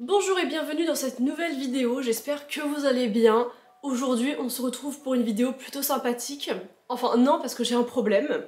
Bonjour et bienvenue dans cette nouvelle vidéo, j'espère que vous allez bien. Aujourd'hui on se retrouve pour une vidéo plutôt sympathique. Enfin non, parce que j'ai un problème.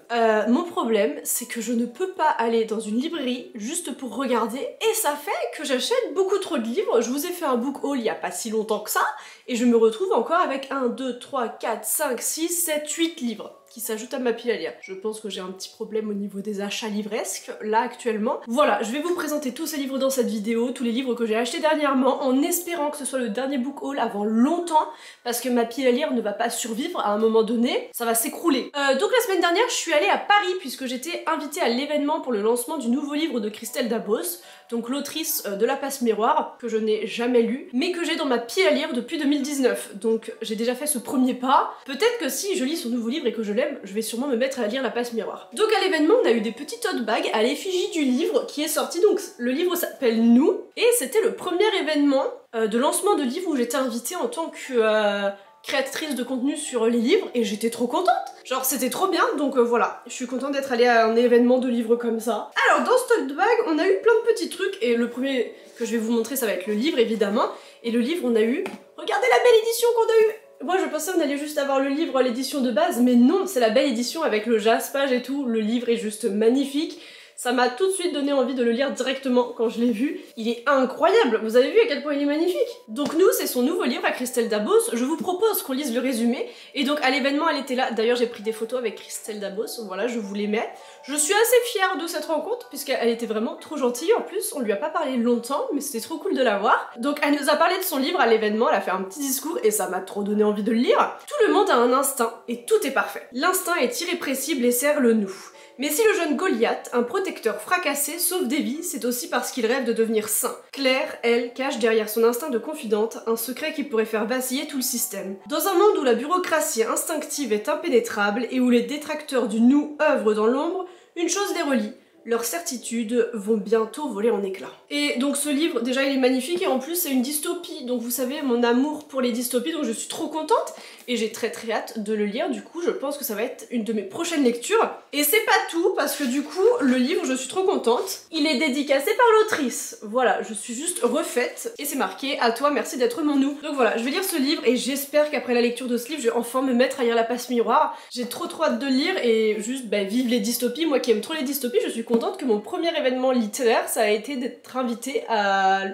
Mon problème, c'est que je ne peux pas aller dans une librairie juste pour regarder, et ça fait que j'achète beaucoup trop de livres. Je vous ai fait un book haul il y a pas si longtemps que ça, et je me retrouve encore avec 1, 2, 3, 4, 5, 6, 7, 8 livres qui s'ajoutent à ma pile à lire. Je pense que j'ai un petit problème au niveau des achats livresques, là actuellement. Voilà, je vais vous présenter tous ces livres dans cette vidéo, tous les livres que j'ai achetés dernièrement, en espérant que ce soit le dernier book haul avant longtemps, parce que ma pile à lire ne va pas survivre à un moment donné, ça va s'écrouler. Donc la semaine dernière, je suis allée à Paris, puisque j'étais invitée à l'événement pour le lancement du nouveau livre de Christelle Dabos, donc l'autrice de La Passe Miroir, que je n'ai jamais lu, mais que j'ai dans ma pile à lire depuis 2019. Donc j'ai déjà fait ce premier pas. Peut-être que si je lis son nouveau livre et que je l'aime, je vais sûrement me mettre à lire La Passe Miroir. Donc à l'événement, on a eu des petits tote bags à l'effigie du livre qui est sorti. Donc le livre s'appelle Nous, et c'était le premier événement de lancement de livre où j'étais invitée en tant que créatrice de contenu sur les livres, et j'étais trop contente. Genre c'était trop bien, donc voilà, je suis contente d'être allée à un événement de livres comme ça. Alors dans ce tote bag, on a eu plein de petits trucs, et le premier que je vais vous montrer, ça va être le livre évidemment. Et le livre, on a eu... Regardez la belle édition qu'on a eue! Moi je pensais qu'on allait juste avoir le livre, l'édition de base, mais non, c'est la belle édition avec le jaspage et tout. Le livre est juste magnifique. Ça m'a tout de suite donné envie de le lire directement quand je l'ai vu. Il est incroyable, vous avez vu à quel point il est magnifique. Donc Nous, c'est son nouveau livre à Christelle Dabos. Je vous propose qu'on lise le résumé. Et donc à l'événement, elle était là. D'ailleurs, j'ai pris des photos avec Christelle Dabos, voilà, je vous les mets. Je suis assez fière de cette rencontre, puisqu'elle était vraiment trop gentille. En plus, on lui a pas parlé longtemps, mais c'était trop cool de la voir. Donc elle nous a parlé de son livre à l'événement, elle a fait un petit discours, et ça m'a trop donné envie de le lire. Tout le monde a un instinct, et tout est parfait. L'instinct est irrépressible et sert le nous. Mais si le jeune Goliath, un protecteur fracassé, sauve des vies, c'est aussi parce qu'il rêve de devenir saint. Claire, elle, cache derrière son instinct de confidente un secret qui pourrait faire vaciller tout le système. Dans un monde où la bureaucratie instinctive est impénétrable et où les détracteurs du nous œuvrent dans l'ombre, une chose les relie. Leurs certitudes vont bientôt voler en éclats. Et donc ce livre, déjà il est magnifique, et en plus c'est une dystopie, donc vous savez mon amour pour les dystopies, donc je suis trop contente, et j'ai très hâte de le lire. Du coup je pense que ça va être une de mes prochaines lectures. Et c'est pas tout, parce que du coup le livre, je suis trop contente, il est dédicacé par l'autrice. Voilà, je suis juste refaite, et c'est marqué « À toi, merci d'être mon nous ». Donc voilà, je vais lire ce livre, et j'espère qu'après la lecture de ce livre, je vais enfin me mettre à lire La Passe Miroir. J'ai trop hâte de lire, et juste vive les dystopies. Moi qui aime trop les dystopies, je suis contente que mon premier événement littéraire, ça a été d'être invitée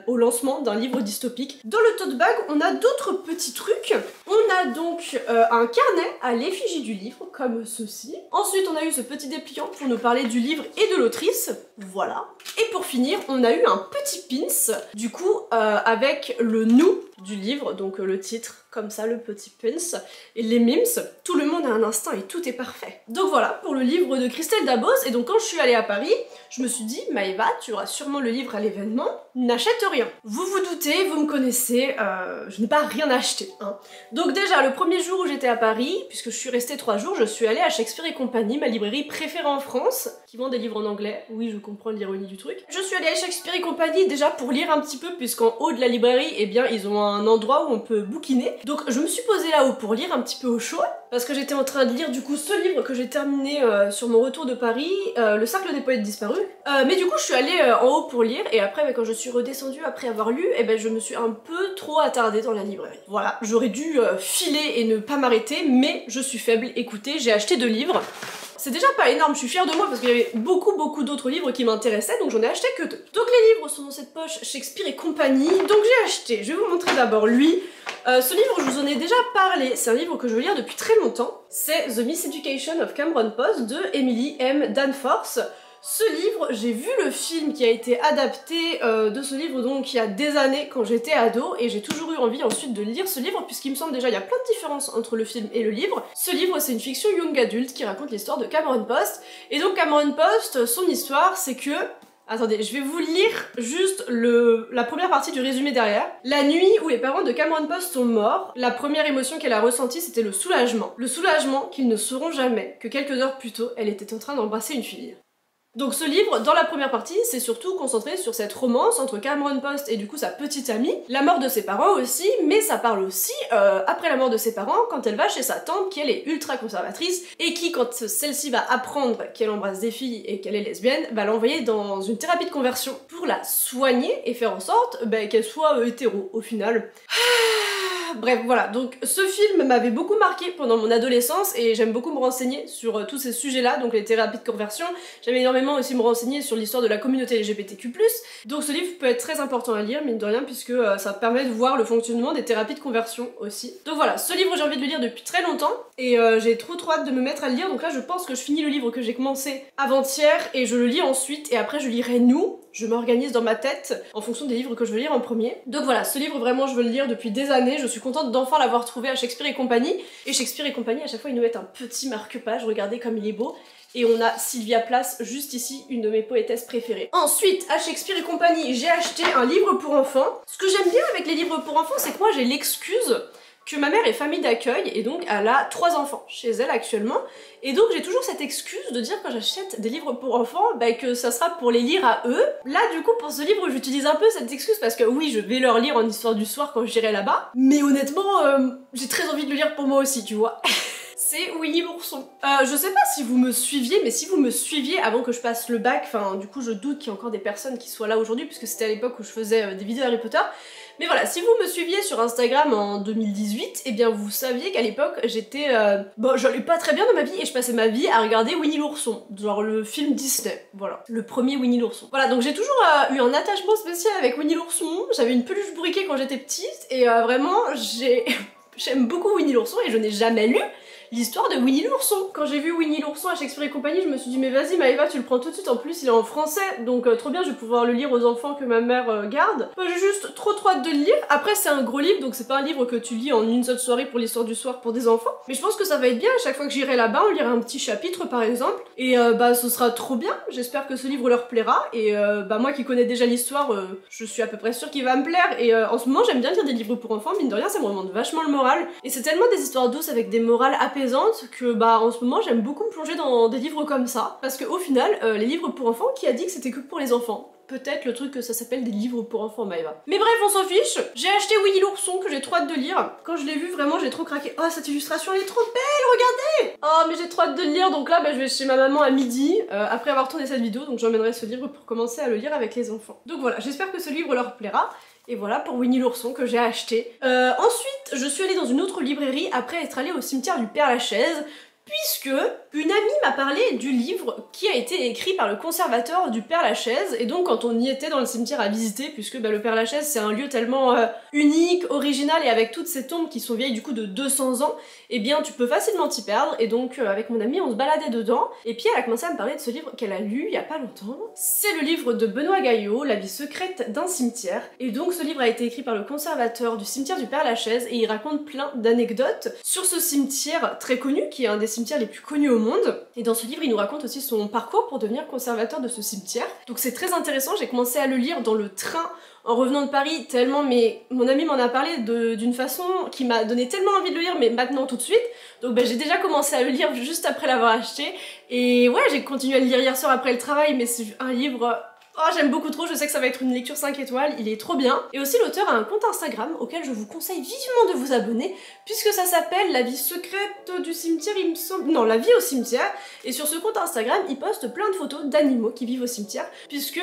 au lancement d'un livre dystopique. Dans le tote bag, on a d'autres petits trucs. On a donc un carnet à l'effigie du livre, comme ceci. Ensuite, on a eu ce petit dépliant pour nous parler du livre et de l'autrice. Voilà. Et pour finir, on a eu un petit pins, du coup, avec le nous du livre, donc le titre, comme ça, le petit pins, et les mimes. Tout le monde a un instinct et tout est parfait. Donc voilà, pour le livre de Christelle Dabos. Et donc quand je suis allée à Paris, je me suis dit, Maëva, tu auras sûrement le livre à l'événement, n'achète rien. Vous vous doutez, vous me connaissez, je n'ai pas rien acheté, hein. Donc déjà, le premier jour où j'étais à Paris, puisque je suis restée 3 jours, je suis allée à Shakespeare et Compagnie, ma librairie préférée en France, qui vend des livres en anglais. Oui, je comprends l'ironie du truc. Je suis allée à Shakespeare et Compagnie déjà pour lire un petit peu, puisqu'en haut de la librairie, eh bien, ils ont un endroit où on peut bouquiner. Donc je me suis posée là-haut pour lire un petit peu au chaud, parce que j'étais en train de lire du coup ce livre que j'ai terminé sur mon retour de Paris, Le Cercle des Poètes Disparus. Mais du coup je suis allée en haut pour lire, et après quand je suis redescendue après avoir lu, eh ben je me suis un peu trop attardée dans la librairie. Voilà, j'aurais dû filer et ne pas m'arrêter, mais je suis faible. Écoutez, j'ai acheté 2 livres. C'est déjà pas énorme, je suis fière de moi parce qu'il y avait beaucoup d'autres livres qui m'intéressaient, donc j'en ai acheté que 2. Donc les livres sont dans cette poche Shakespeare et Compagnie, donc j'ai acheté, je vais vous montrer d'abord lui. Ce livre, je vous en ai déjà parlé, c'est un livre que je veux lire depuis très longtemps. C'est The Miseducation of Cameron Post de Emily M. Danforth. Ce livre, j'ai vu le film qui a été adapté de ce livre donc il y a des années quand j'étais ado, et j'ai toujours eu envie ensuite de lire ce livre puisqu'il me semble déjà il y a plein de différences entre le film et le livre. Ce livre, c'est une fiction young adulte qui raconte l'histoire de Cameron Post, et donc Cameron Post, son histoire c'est que... Attendez, je vais vous lire juste la première partie du résumé derrière. La nuit où les parents de Cameron Post sont morts, la première émotion qu'elle a ressentie c'était le soulagement. Le soulagement qu'ils ne sauront jamais que quelques heures plus tôt, elle était en train d'embrasser une fille. Donc ce livre, dans la première partie, c'est surtout concentré sur cette romance entre Cameron Post et du coup sa petite amie, la mort de ses parents aussi, mais ça parle aussi, après la mort de ses parents, quand elle va chez sa tante qui elle est ultra conservatrice, et qui quand celle-ci va apprendre qu'elle embrasse des filles et qu'elle est lesbienne, va l'envoyer dans une thérapie de conversion pour la soigner et faire en sorte qu'elle soit hétéro au final. Bref, voilà, donc ce film m'avait beaucoup marqué pendant mon adolescence et j'aime beaucoup me renseigner sur tous ces sujets-là, donc les thérapies de conversion. J'aime énormément aussi me renseigner sur l'histoire de la communauté LGBTQ+. Donc ce livre peut être très important à lire, mine de rien, puisque ça permet de voir le fonctionnement des thérapies de conversion aussi. Donc voilà, ce livre j'ai envie de le lire depuis très longtemps et j'ai trop hâte de me mettre à le lire, donc là je pense que je finis le livre que j'ai commencé avant-hier et je le lis ensuite et après je lirai Nous. Je m'organise dans ma tête en fonction des livres que je veux lire en premier. Donc voilà, ce livre vraiment je veux le lire depuis des années, je suis contente d'enfin l'avoir trouvé à Shakespeare et compagnie. Et Shakespeare et compagnie, à chaque fois ils nous mettent un petit marque-page, regardez comme il est beau. Et on a Sylvia Plath juste ici, une de mes poétesses préférées. Ensuite, à Shakespeare et compagnie, j'ai acheté un livre pour enfants. Ce que j'aime bien avec les livres pour enfants, c'est que moi j'ai l'excuse que ma mère est famille d'accueil et donc elle a 3 enfants chez elle actuellement et donc j'ai toujours cette excuse de dire quand j'achète des livres pour enfants que ça sera pour les lire à eux. Là du coup pour ce livre j'utilise un peu cette excuse parce que oui je vais leur lire en histoire du soir quand j'irai là-bas mais honnêtement j'ai très envie de le lire pour moi aussi tu vois. C'est Winnie l'ourson. Je sais pas si vous me suiviez, mais si vous me suiviez avant que je passe le bac, enfin du coup je doute qu'il y ait encore des personnes qui soient là aujourd'hui puisque c'était à l'époque où je faisais des vidéos Harry Potter. Mais voilà, si vous me suiviez sur Instagram en 2018, eh bien vous saviez qu'à l'époque j'étais... j'allais pas très bien dans ma vie et je passais ma vie à regarder Winnie l'ourson, genre le film Disney, voilà, le premier Winnie l'ourson. Voilà, donc j'ai toujours eu un attachement spécial avec Winnie l'ourson, j'avais une peluche bourriquée quand j'étais petite et vraiment j'aime beaucoup Winnie l'ourson et je n'ai jamais lu l'histoire de Winnie l'ourson. Quand j'ai vu Winnie l'ourson à Shakespeare et compagnie, je me suis dit mais vas-y Maëva tu le prends tout de suite, en plus il est en français, donc trop bien, je vais pouvoir le lire aux enfants que ma mère garde. J'ai juste trop hâte de le lire. Après c'est un gros livre, donc c'est pas un livre que tu lis en une seule soirée pour l'histoire du soir pour des enfants, mais je pense que ça va être bien, à chaque fois que j'irai là-bas on lira un petit chapitre par exemple, et ce sera trop bien, j'espère que ce livre leur plaira, et moi qui connais déjà l'histoire, je suis à peu près sûre qu'il va me plaire, et en ce moment j'aime bien lire des livres pour enfants, mine de rien ça me remonte vachement le moral, et c'est tellement des histoires douces avec des morales apaisées que en ce moment j'aime beaucoup me plonger dans des livres comme ça parce que au final les livres pour enfants, qui a dit que c'était que pour les enfants? Peut-être le truc que ça s'appelle des livres pour enfants Maëva. Mais bref on s'en fiche, j'ai acheté Winnie l'ourson que j'ai trop hâte de lire. Quand je l'ai vu vraiment j'ai trop craqué. Oh cette illustration elle est trop belle, regardez. Oh mais j'ai trop hâte de le lire, donc là je vais chez ma maman à midi après avoir tourné cette vidéo, donc j'emmènerai ce livre pour commencer à le lire avec les enfants. Donc voilà, j'espère que ce livre leur plaira. Et voilà pour Winnie l'ourson que j'ai acheté. Ensuite, je suis allée dans une autre librairie après être allée au cimetière du Père-Lachaise, puisque une amie m'a parlé du livre qui a été écrit par le conservateur du Père-Lachaise, et donc quand on y était dans le cimetière à visiter, puisque le Père-Lachaise c'est un lieu tellement unique, original, et avec toutes ces tombes qui sont vieilles du coup de 200 ans, eh bien tu peux facilement t'y perdre, et donc avec mon amie on se baladait dedans, et puis elle a commencé à me parler de ce livre qu'elle a lu il y a pas longtemps. C'est le livre de Benoît Gaillot, La vie secrète d'un cimetière, et donc ce livre a été écrit par le conservateur du cimetière du Père-Lachaise, et il raconte plein d'anecdotes sur ce cimetière très connu, qui est un des cimetières les plus connus au monde, et dans ce livre il nous raconte aussi son parcours pour devenir conservateur de ce cimetière, donc c'est très intéressant. J'ai commencé à le lire dans le train en revenant de Paris, tellement mon ami m'en a parlé d'une façon qui m'a donné tellement envie de le lire, mais maintenant tout de suite, donc j'ai déjà commencé à le lire juste après l'avoir acheté, et ouais j'ai continué à le lire hier soir après le travail, mais c'est un livre... Oh j'aime beaucoup trop, je sais que ça va être une lecture 5 étoiles, il est trop bien. Et aussi l'auteur a un compte Instagram auquel je vous conseille vivement de vous abonner, puisque ça s'appelle La vie secrète du cimetière, il me semble... Non, La vie au cimetière. Et sur ce compte Instagram, il poste plein de photos d'animaux qui vivent au cimetière, puisque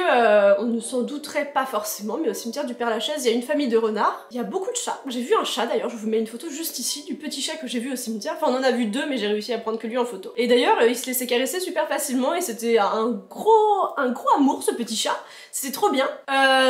on ne s'en douterait pas forcément, mais au cimetière du Père-Lachaise, il y a une famille de renards, il y a beaucoup de chats. J'ai vu un chat d'ailleurs, je vous mets une photo juste ici du petit chat que j'ai vu au cimetière. Enfin on en a vu 2, mais j'ai réussi à prendre que lui en photo. Et d'ailleurs, il se laissait caresser super facilement, et c'était un gros amour ce petit chat, c'était trop bien.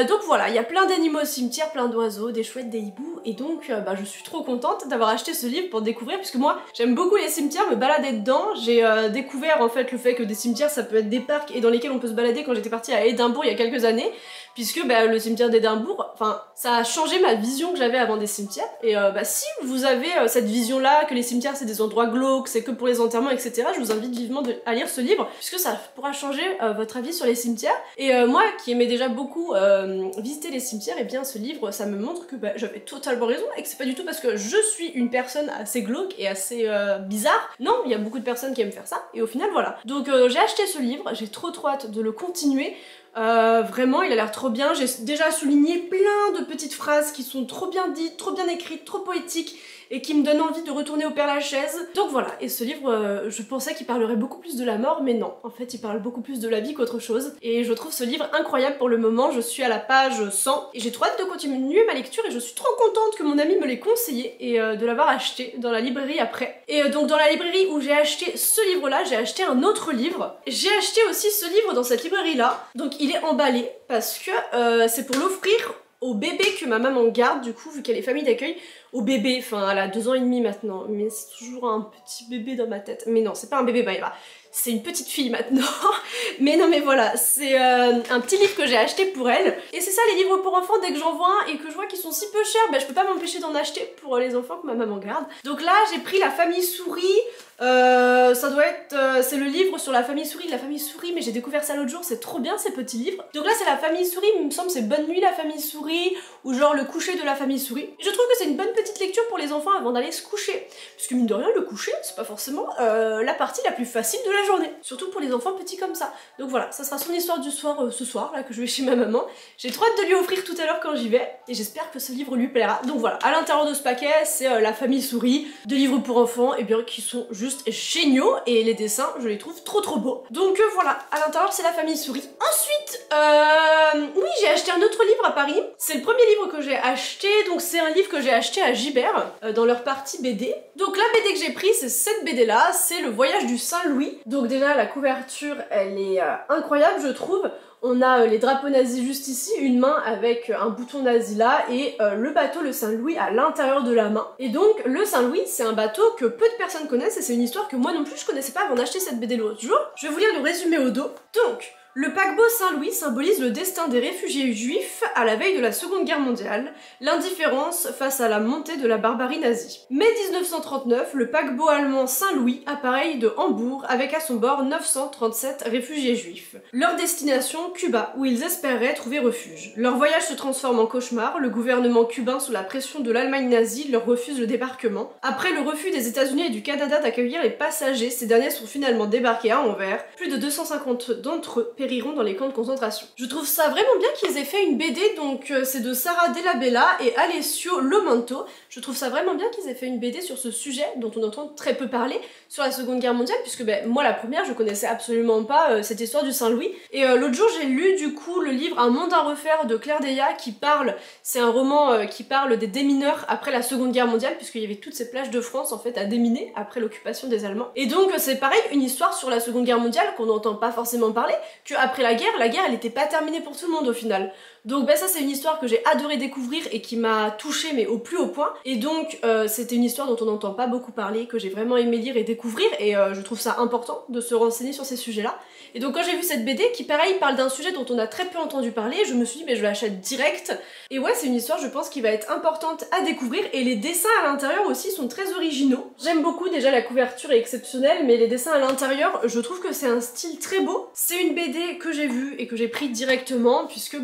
Donc voilà, il y a plein d'animaux au cimetière, plein d'oiseaux, des chouettes, des hiboux, et donc je suis trop contente d'avoir acheté ce livre pour découvrir, puisque moi j'aime beaucoup les cimetières, me balader dedans. J'ai découvert en fait le fait que des cimetières ça peut être des parcs et dans lesquels on peut se balader quand j'étais partie à Édimbourg il y a quelques années, puisque le cimetière d'Édimbourg, enfin ça a changé ma vision que j'avais avant des cimetières, et si vous avez cette vision là, que les cimetières c'est des endroits glauques, c'est que pour les enterrements etc, je vous invite vivement à lire ce livre, puisque ça pourra changer votre avis sur les cimetières. Et moi qui aimais déjà beaucoup visiter les cimetières, et bien ce livre ça me montre que j'avais totalement totalement raison et que c'est pas du tout parce que je suis une personne assez glauque et assez bizarre. Non, il y a beaucoup de personnes qui aiment faire ça et au final voilà. Donc j'ai acheté ce livre, j'ai trop hâte de le continuer. Vraiment il a l'air trop bien, j'ai déjà souligné plein de petites phrases qui sont trop bien dites, trop bien écrites, trop poétiques et qui me donnent envie de retourner au Père-Lachaise. Donc voilà, et ce livre, je pensais qu'il parlerait beaucoup plus de la mort, mais non, en fait il parle beaucoup plus de la vie qu'autre chose. Et je trouve ce livre incroyable pour le moment, je suis à la page 100 et j'ai trop hâte de continuer ma lecture et je suis trop contente que mon ami me l'ait conseillé et de l'avoir acheté dans la librairie après. Et donc dans la librairie où j'ai acheté ce livre-là, j'ai acheté un autre livre. J'ai acheté aussi ce livre dans cette librairie-là, donc il est emballé parce que c'est pour l'offrir au bébé que ma maman garde, du coup, vu qu'elle est famille d'accueil, au bébé, enfin elle a 2 ans et demi maintenant, mais c'est toujours un petit bébé dans ma tête. Mais non, c'est pas un bébé Baïra, c'est une petite fille maintenant. Mais non mais voilà, c'est un petit livre que j'ai acheté pour elle. Et c'est ça les livres pour enfants, dès que j'en vois un et que je vois qu'ils sont si peu chers, bah je peux pas m'empêcher d'en acheter pour les enfants que ma maman garde. Donc là j'ai pris La Famille Souris. Ça doit être... c'est le livre sur la famille souris de La Famille Souris, mais j'ai découvert ça l'autre jour, c'est trop bien ces petits livres. Donc là c'est La Famille Souris, il me semble c'est Bonne Nuit la Famille Souris, ou genre Le Coucher de la Famille Souris. Et je trouve que c'est une bonne petite lecture pour les enfants avant d'aller se coucher. Parce que mine de rien, le coucher, c'est pas forcément la partie la plus facile de la journée. Surtout pour les enfants petits comme ça. Donc voilà, ça sera son histoire du soir ce soir, là, que je vais chez ma maman. J'ai trop hâte de lui offrir tout à l'heure quand j'y vais, et j'espère que ce livre lui plaira. Donc voilà, à l'intérieur de ce paquet, c'est La Famille Souris, 2 livres pour enfants, et bien qui sont juste géniaux, et les dessins je les trouve trop beaux. Donc voilà, à l'intérieur c'est La Famille Souris. Ensuite, oui j'ai acheté un autre livre à Paris, c'est le premier livre que j'ai acheté, donc c'est un livre que j'ai acheté à Gibert, dans leur partie BD. Donc la BD que j'ai pris c'est cette BD là, c'est Le Voyage du Saint-Louis. Donc déjà la couverture elle est incroyable je trouve. On a les drapeaux nazis juste ici, une main avec un bouton nazi là et le bateau, le Saint-Louis, à l'intérieur de la main. Et donc le Saint-Louis, c'est un bateau que peu de personnes connaissent et c'est une histoire que moi non plus je connaissais pas avant d'acheter cette BD l'autre jour. Je vais vous lire le résumé au dos. Donc, le paquebot Saint-Louis symbolise le destin des réfugiés juifs à la veille de la Seconde Guerre mondiale, l'indifférence face à la montée de la barbarie nazie. Mai 1939, le paquebot allemand Saint-Louis appareille de Hambourg avec à son bord 937 réfugiés juifs. Leur destination, Cuba, où ils espéraient trouver refuge. Leur voyage se transforme en cauchemar, le gouvernement cubain sous la pression de l'Allemagne nazie leur refuse le débarquement. Après le refus des États-Unis et du Canada d'accueillir les passagers, ces derniers sont finalement débarqués à Anvers. Plus de 250 d'entre eux périront dans les camps de concentration. Je trouve ça vraiment bien qu'ils aient fait une BD, donc c'est de Sara Della Bella et Alessio Lomanto. Je trouve ça vraiment bien qu'ils aient fait une BD sur ce sujet dont on entend très peu parler, sur la Seconde Guerre mondiale, puisque moi la première je connaissais absolument pas cette histoire du Saint-Louis. Et l'autre jour j'ai lu du coup le livre Un monde à refaire de Claire Deya qui parle, c'est un roman qui parle des démineurs après la Seconde Guerre mondiale, puisqu'il y avait toutes ces plages de France en fait à déminer après l'occupation des Allemands. Et donc c'est pareil, une histoire sur la Seconde Guerre mondiale qu'on n'entend pas forcément parler, qu'après la guerre elle était pas terminée pour tout le monde au final. Donc ça c'est une histoire que j'ai adoré découvrir et qui m'a touchée mais au plus haut point. Et donc c'était une histoire dont on n'entend pas beaucoup parler, que j'ai vraiment aimé lire et découvrir, et je trouve ça important de se renseigner sur ces sujets-là. Et donc quand j'ai vu cette BD qui pareil parle d'un sujet dont on a très peu entendu parler, je me suis dit mais je l'achète direct. Et ouais c'est une histoire je pense qui va être importante à découvrir, et les dessins à l'intérieur aussi sont très originaux. J'aime beaucoup, déjà la couverture est exceptionnelle, mais les dessins à l'intérieur je trouve que c'est un style très beau. C'est une BD que j'ai vue et que j'ai pris directement puisque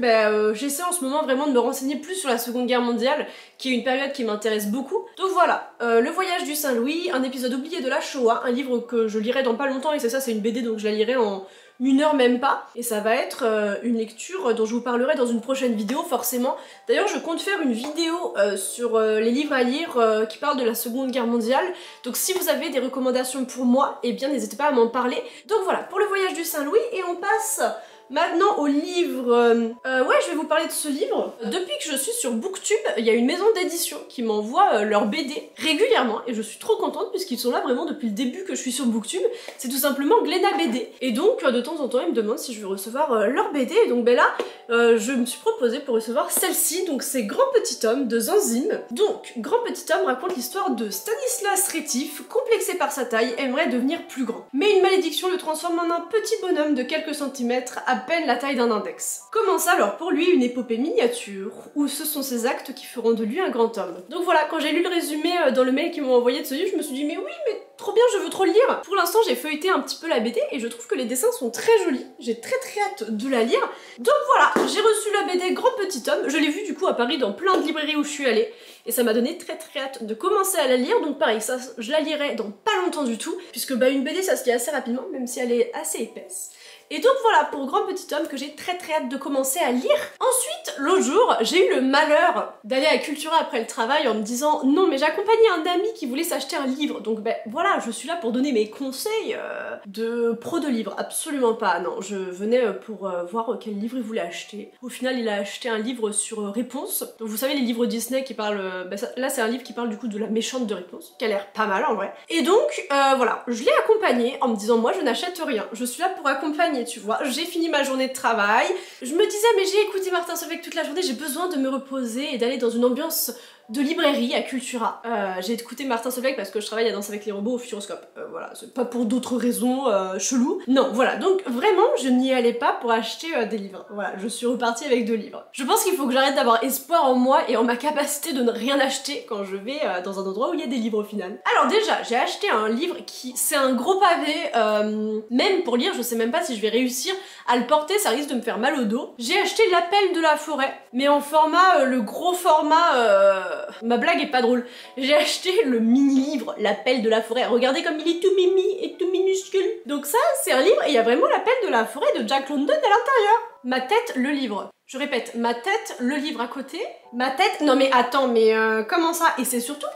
j'essaie en ce moment vraiment de me renseigner plus sur la Seconde Guerre mondiale, qui est une période qui m'intéresse beaucoup. Donc voilà, Le Voyage du Saint-Louis, un épisode oublié de la Shoah, un livre que je lirai dans pas longtemps, et c'est une BD donc je la lirai en 1 heure même pas, et ça va être une lecture dont je vous parlerai dans une prochaine vidéo forcément. D'ailleurs je compte faire une vidéo sur les livres à lire qui parlent de la Seconde Guerre mondiale, donc si vous avez des recommandations pour moi, eh bien n'hésitez pas à m'en parler. Donc voilà, pour Le Voyage du Saint-Louis, et on passe maintenant au livre, ouais je vais vous parler de ce livre. Depuis que je suis sur Booktube, il y a une maison d'édition qui m'envoie leurs BD régulièrement et je suis trop contente puisqu'ils sont là vraiment depuis le début que je suis sur Booktube. C'est tout simplement Glénat BD. Et donc de temps en temps ils me demandent si je veux recevoir leur BD, et donc là je me suis proposée pour recevoir celle-ci, donc c'est Grand Petit Homme de Zanzime. Donc Grand Petit Homme raconte l'histoire de Stanislas Rétif, complexé par sa taille, aimerait devenir plus grand. Mais une malédiction le transforme en un petit bonhomme de quelques centimètres à peine la taille d'un index. Commence alors pour lui une épopée miniature, où ce sont ses actes qui feront de lui un grand homme. Donc voilà, quand j'ai lu le résumé dans le mail qu'ils m'ont envoyé de ce livre, je me suis dit mais oui, mais trop bien, je veux trop le lire. Pour l'instant, j'ai feuilleté un petit peu la BD et je trouve que les dessins sont très jolis. J'ai très hâte de la lire. Donc voilà, j'ai reçu la BD Grand Petit Homme. Je l'ai vue du coup à Paris dans plein de librairies où je suis allée. Et ça m'a donné très hâte de commencer à la lire. Donc pareil, ça, je la lirai dans pas longtemps du tout. Puisque bah, une BD, ça se lit assez rapidement, même si elle est assez épaisse. Et donc voilà, pour Grand Petit Homme, que j'ai très hâte de commencer à lire. Ensuite, l'autre jour, j'ai eu le malheur d'aller à Cultura après le travail en me disant « Non, mais j'accompagnais un ami qui voulait s'acheter un livre. » Donc ben voilà, je suis là pour donner mes conseils de pro de livres. Absolument pas, non. Je venais pour voir quel livre il voulait acheter. Au final, il a acheté un livre sur Réponse. Donc vous savez, les livres Disney qui parlent... là, c'est un livre qui parle du coup de la méchante de Réponse, qui a l'air pas mal en vrai. Et donc, voilà, je l'ai accompagné en me disant « Moi, je n'achète rien. Je suis là pour accompagner. » Tu vois, j'ai fini ma journée de travail, je me disais mais j'ai écouté Martin Solveig toute la journée, j'ai besoin de me reposer et d'aller dans une ambiance de librairie à Cultura. J'ai écouté Martin Solveig parce que je travaille à Danse avec les robots au Futuroscope. Voilà, c'est pas pour d'autres raisons cheloues. Non, voilà, donc vraiment je n'y allais pas pour acheter des livres. Voilà, je suis repartie avec 2 livres. Je pense qu'il faut que j'arrête d'avoir espoir en moi et en ma capacité de ne rien acheter quand je vais dans un endroit où il y a des livres au final. Alors déjà, j'ai acheté un livre qui... c'est un gros pavé, même pour lire, je sais même pas si je vais réussir à le porter, ça risque de me faire mal au dos. J'ai acheté L'Appel de la forêt, mais en format, le gros format... ma blague est pas drôle. J'ai acheté le mini-livre L'Appel de la forêt. Regardez comme il est tout mimi et tout minuscule. Donc ça, c'est un livre et il y a vraiment L'Appel de la forêt de Jack London à l'intérieur. Ma tête, le livre. Je répète, ma tête, le livre à côté. Ma tête... Non mais attends, mais comment ça? Et c'est surtout...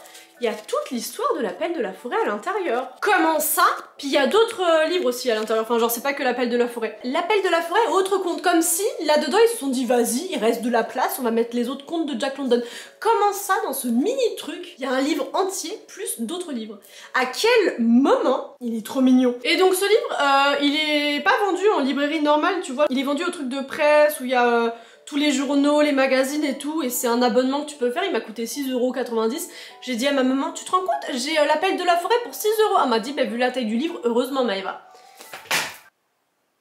il y a toute l'histoire de L'Appel de la forêt à l'intérieur. Comment ça? Puis il y a d'autres livres aussi à l'intérieur, enfin genre c'est pas que L'Appel de la forêt. L'Appel de la forêt, autre conte, comme si là-dedans ils se sont dit vas-y, il reste de la place, on va mettre les autres contes de Jack London. Comment ça, dans ce mini truc, il y a un livre entier plus d'autres livres? À quel moment? Il est trop mignon. Et donc ce livre, il est pas vendu en librairie normale, tu vois, il est vendu au truc de presse où il y a... tous les journaux, les magazines et tout, et c'est un abonnement que tu peux faire, il m'a coûté 6,90 €. J'ai dit à ma maman, tu te rends compte, j'ai L'Appel de la forêt pour 6 €. Elle m'a dit, bah, vu la taille du livre, heureusement Maëva.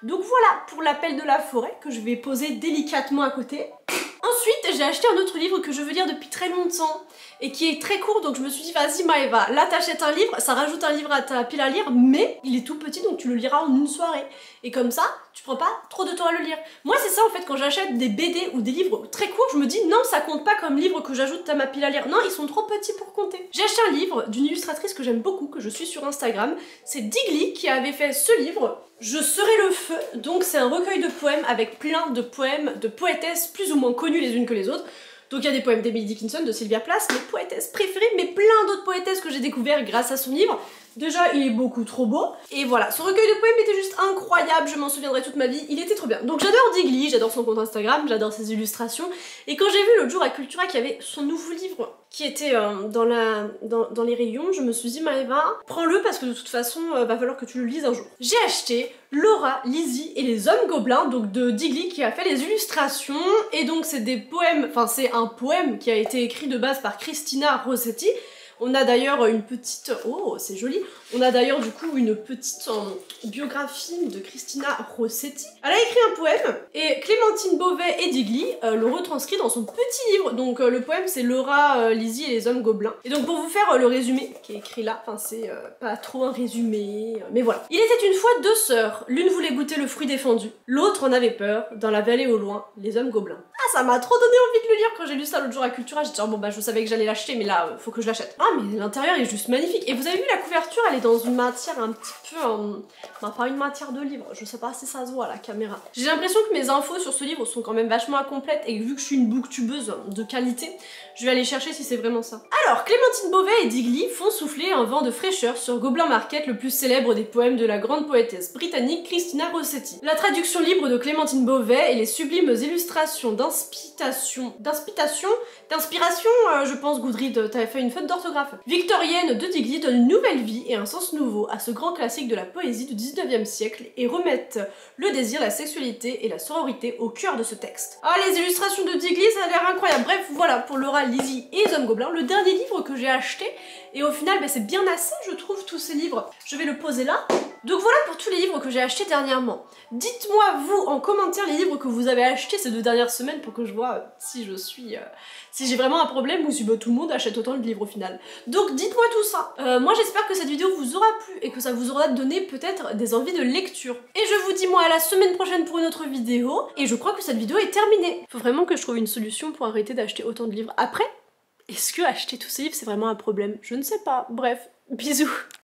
Donc voilà pour L'Appel de la forêt, que je vais poser délicatement à côté. Ensuite, j'ai acheté un autre livre que je veux lire depuis très longtemps, et qui est très court, donc je me suis dit, vas-y Maëva, là t'achètes un livre, ça rajoute un livre à ta pile à lire, mais il est tout petit, donc tu le liras en une soirée. Et comme ça, tu prends pas trop de temps à le lire. Moi c'est ça en fait, quand j'achète des BD ou des livres très courts, je me dis, non, ça compte pas comme livre que j'ajoute à ma pile à lire. Non, ils sont trop petits pour compter. J'ai acheté un livre d'une illustratrice que j'aime beaucoup, que je suis sur Instagram, c'est Digli qui avait fait ce livre, Je serai le feu. Donc c'est un recueil de poèmes avec plein de poèmes de poétesses plus ou moins connues les unes que les autres. Donc il y a des poèmes d'Emily Dickinson, de Sylvia Plath, mes poétesses préférées, mais plein d'autres poétesses que j'ai découvertes grâce à son livre. Déjà, il est beaucoup trop beau. Et voilà, ce recueil de poèmes était juste incroyable, je m'en souviendrai toute ma vie, il était trop bien. Donc j'adore Digli, j'adore son compte Instagram, j'adore ses illustrations. Et quand j'ai vu l'autre jour à Cultura qu'il y avait son nouveau livre qui était dans les rayons, je me suis dit, Maëva, prends-le parce que de toute façon, va falloir que tu le lises un jour. J'ai acheté Laura, Lizzie et les hommes gobelins, donc de Digli qui a fait les illustrations. Et donc c'est des poèmes, enfin c'est un poème qui a été écrit de base par Christina Rossetti. On a d'ailleurs une petite... oh, c'est joli. On a d'ailleurs du coup une petite biographie de Christina Rossetti. Elle a écrit un poème et Clémentine Beauvais et Digli le retranscrit dans son petit livre. Donc le poème c'est Laura, Lizzie et les hommes gobelins. Et donc pour vous faire le résumé qui est écrit là, enfin c'est pas trop un résumé, mais voilà. Il était une fois 2 sœurs. L'une voulait goûter le fruit défendu, l'autre en avait peur. Dans la vallée au loin, les hommes gobelins. Ah, ça m'a trop donné envie de le lire quand j'ai lu ça l'autre jour à Cultura. J'ai dit oh, bon bah je savais que j'allais l'acheter mais là faut que je l'achète. Ah mais l'intérieur est juste magnifique. Et vous avez vu la couverture, elle est dans une matière un petit peu bah, pas une matière de livre, je sais pas si ça se voit à la caméra. J'ai l'impression que mes infos sur ce livre sont quand même vachement incomplètes et vu que je suis une booktubeuse de qualité, je vais aller chercher si c'est vraiment ça. Alors, Clémentine Beauvais et Digli font souffler un vent de fraîcheur sur Gobelin Market, le plus célèbre des poèmes de la grande poétesse britannique Christina Rossetti. La traduction libre de Clémentine Beauvais et les sublimes illustrations d'un d'inspiration, je pense, Goodreads, t'avais fait une faute d'orthographe. Victorienne de Digby donne une nouvelle vie et un sens nouveau à ce grand classique de la poésie du 19e siècle et remettent le désir, la sexualité et la sororité au cœur de ce texte. Ah, les illustrations de Digby, ça a l'air incroyable. Bref, voilà pour Laura, Lizzie et les Hommes Gobelins, le dernier livre que j'ai acheté, et au final, c'est bien assez, je trouve, tous ces livres. Je vais le poser là. Donc voilà pour tous les livres que j'ai achetés dernièrement. Dites-moi, vous, en commentaire, les livres que vous avez achetés ces 2 dernières semaines pour que je vois si j'ai vraiment un problème ou si tout le monde achète autant de livres au final. Donc dites-moi tout ça. Moi j'espère que cette vidéo vous aura plu et que ça vous aura donné peut-être des envies de lecture. Et je vous dis moi à la semaine prochaine pour une autre vidéo. Et je crois que cette vidéo est terminée. Faut vraiment que je trouve une solution pour arrêter d'acheter autant de livres. Après, est-ce que acheter tous ces livres c'est vraiment un problème? Je ne sais pas. Bref, bisous.